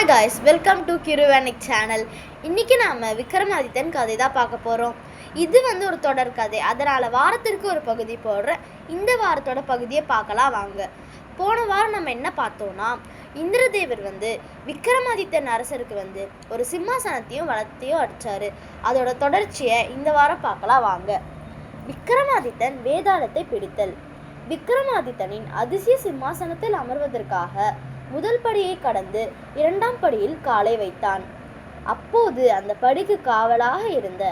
Hi guys, welcome to கிருவானிக் channel. இன்றைக்கி நாம் விக்ரமாதித்தன் கதை தான் பார்க்க போகிறோம். இது ஒரு தொடர் கதை, அதனால் வாரத்திற்கு ஒரு பகுதி போடுறேன். இந்த வாரத்தோட பகுதியை பார்க்கலாம் வாங்க. போன வாரம் நம்ம என்ன பார்த்தோன்னா, இந்திரதேவர் விக்ரமாதித்தன் அரசருக்கு ஒரு சிம்மாசனத்தையும் வளத்தையும் அடித்தார். அதோட தொடர்ச்சியை இந்த வாரம் பார்க்கலாம் வாங்க. விக்ரமாதித்தன் வேதாளத்தை பிடித்தல். விக்ரமாதித்தனின் அதிசய சிம்மாசனத்தில் அமர்வதற்காக முதல் படியை கடந்து இரண்டாம் படியில் காலை வைத்தான். அப்போது அந்த படிக்கு காவலாக இருந்த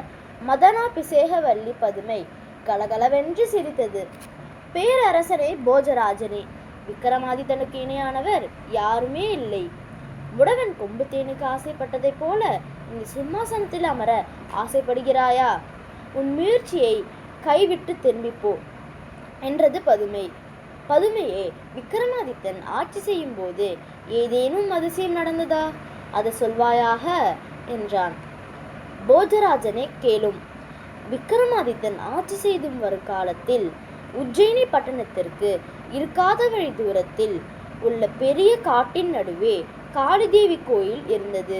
மதனாபிஷேகவல்லி பதுமை கலகலவென்று சிரித்தது. பேரரசரே போஜராஜனே, விக்ரமாதித்தனுக்கு இணையானவர் யாருமே இல்லை. முடவன் கொம்பு தேனுக்கு ஆசைப்பட்டதை போல இந்த சிம்மாசனத்தில் அமர ஆசைப்படுகிறாயா? உன் முயற்சியை கைவிட்டு திரும்பிப்போ என்றது பதுமை. பதுமையே, விக்ரமாதித்தன் ஆட்சி செய்யும் போது ஏதேனும் அதிசயம் நடந்ததா? அதை சொல்வாயாக என்றான். போஜராஜனே கேளும். விக்ரமாதித்தன் ஆட்சி செய்தும் வரும் காலத்தில் உஜ்ஜயினி பட்டணத்திற்கு இருக்காத வழி தூரத்தில் உள்ள பெரிய காட்டின் நடுவே காளிதேவி கோயில் இருந்தது.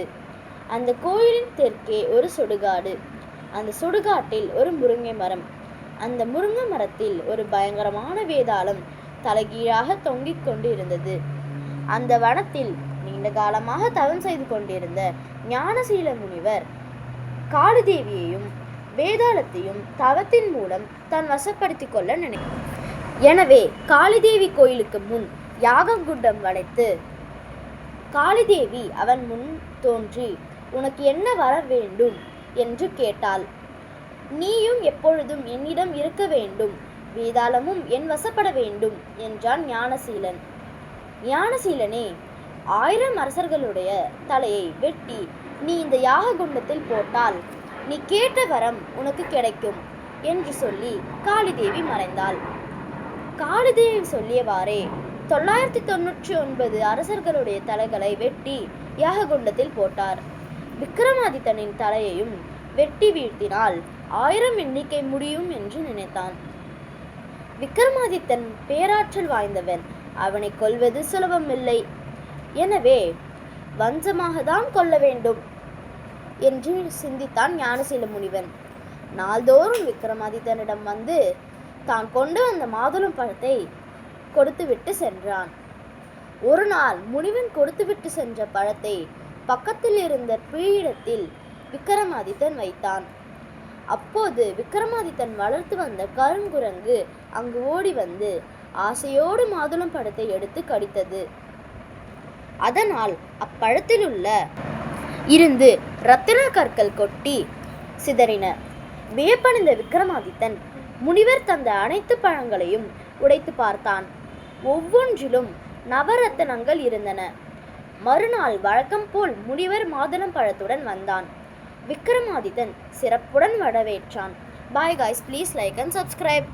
அந்த கோயிலின் தெற்கே ஒரு சுடுகாடு. அந்த சுடுகாட்டில் ஒரு முருங்கை மரம். அந்த முருங்கை மரத்தில் ஒரு பயங்கரமான வேதாளம் தலைகீழாக தொங்கிக் கொண்டு இருந்தது. அந்த வனத்தில் நீண்ட காலமாக தவம் செய்து கொண்டிருந்த ஞானசீல முனிவர் காளிதேவியையும் வேதாளத்தையும் தவத்தின் மூலம் தன் வசப்படுத்தி கொள்ள எனவே காளிதேவி கோயிலுக்கு முன் யாககுண்டம் வளைத்து காளிதேவி அவன் முன் தோன்றி, உனக்கு என்ன வர வேண்டும் என்று கேட்டாள். நீயும் எப்பொழுதும் என்னிடம் இருக்க வேண்டும், வேதாளமும் என் வசப்பட வேண்டும் என்றான் ஞானசீலன். ஞானசீலனே, 1000 அரசர்களுடைய தலையை வெட்டி நீ இந்த யாக குண்டத்தில் போட்டால் நீ கேட்ட வரம் உனக்கு கிடைக்கும் என்று சொல்லி காளிதேவி மறைந்தாள். காளிதேவி சொல்லியவாறே 999 அரசர்களுடைய தலைகளை வெட்டி யாக குண்டத்தில் போட்டார். விக்ரமாதித்தனின் தலையையும் வெட்டி வீழ்த்தினால் 1000 எண்ணிக்கை முடியும் என்று நினைத்தான். விக்ரமாதித்தன் பேராற்றல் வாய்ந்தவன், அவனை கொல்வது சுலபமில்லை. எனவே வஞ்சமாக தான் கொல்ல வேண்டும் என்று சிந்தித்தான் ஞானசீல முனிவன். நாள்தோறும் விக்ரமாதித்தனிடம் தான் கொண்டு வந்த மாதுளம் பழத்தை கொடுத்துவிட்டு சென்றான். ஒரு நாள் முனிவன் கொடுத்துவிட்டு சென்ற பழத்தை பக்கத்தில் இருந்த பீடத்தில் விக்ரமாதித்தன் வைத்தான். அப்போது விக்ரமாதித்தன் வளர்த்து வந்த கருங்குரங்கு அங்கு ஓடி ஆசையோடு மாதுளம் பழத்தை எடுத்து கடித்தது. அதனால் அப்பழத்தில் இருந்து இரத்தின கற்கள் கொட்டி சிதறின. வியப்படைந்த விக்ரமாதித்தன் முனிவர் தந்த அனைத்து பழங்களையும் உடைத்து பார்த்தான். ஒவ்வொன்றிலும் நவரத்தினங்கள் இருந்தன. மறுநாள் வழக்கம் போல் முனிவர் மாதுளம் பழத்துடன் வந்தான். விக்ரமாதித்தன் சிறப்புடன் வரவேற்றான். Bye guys, please like and subscribe.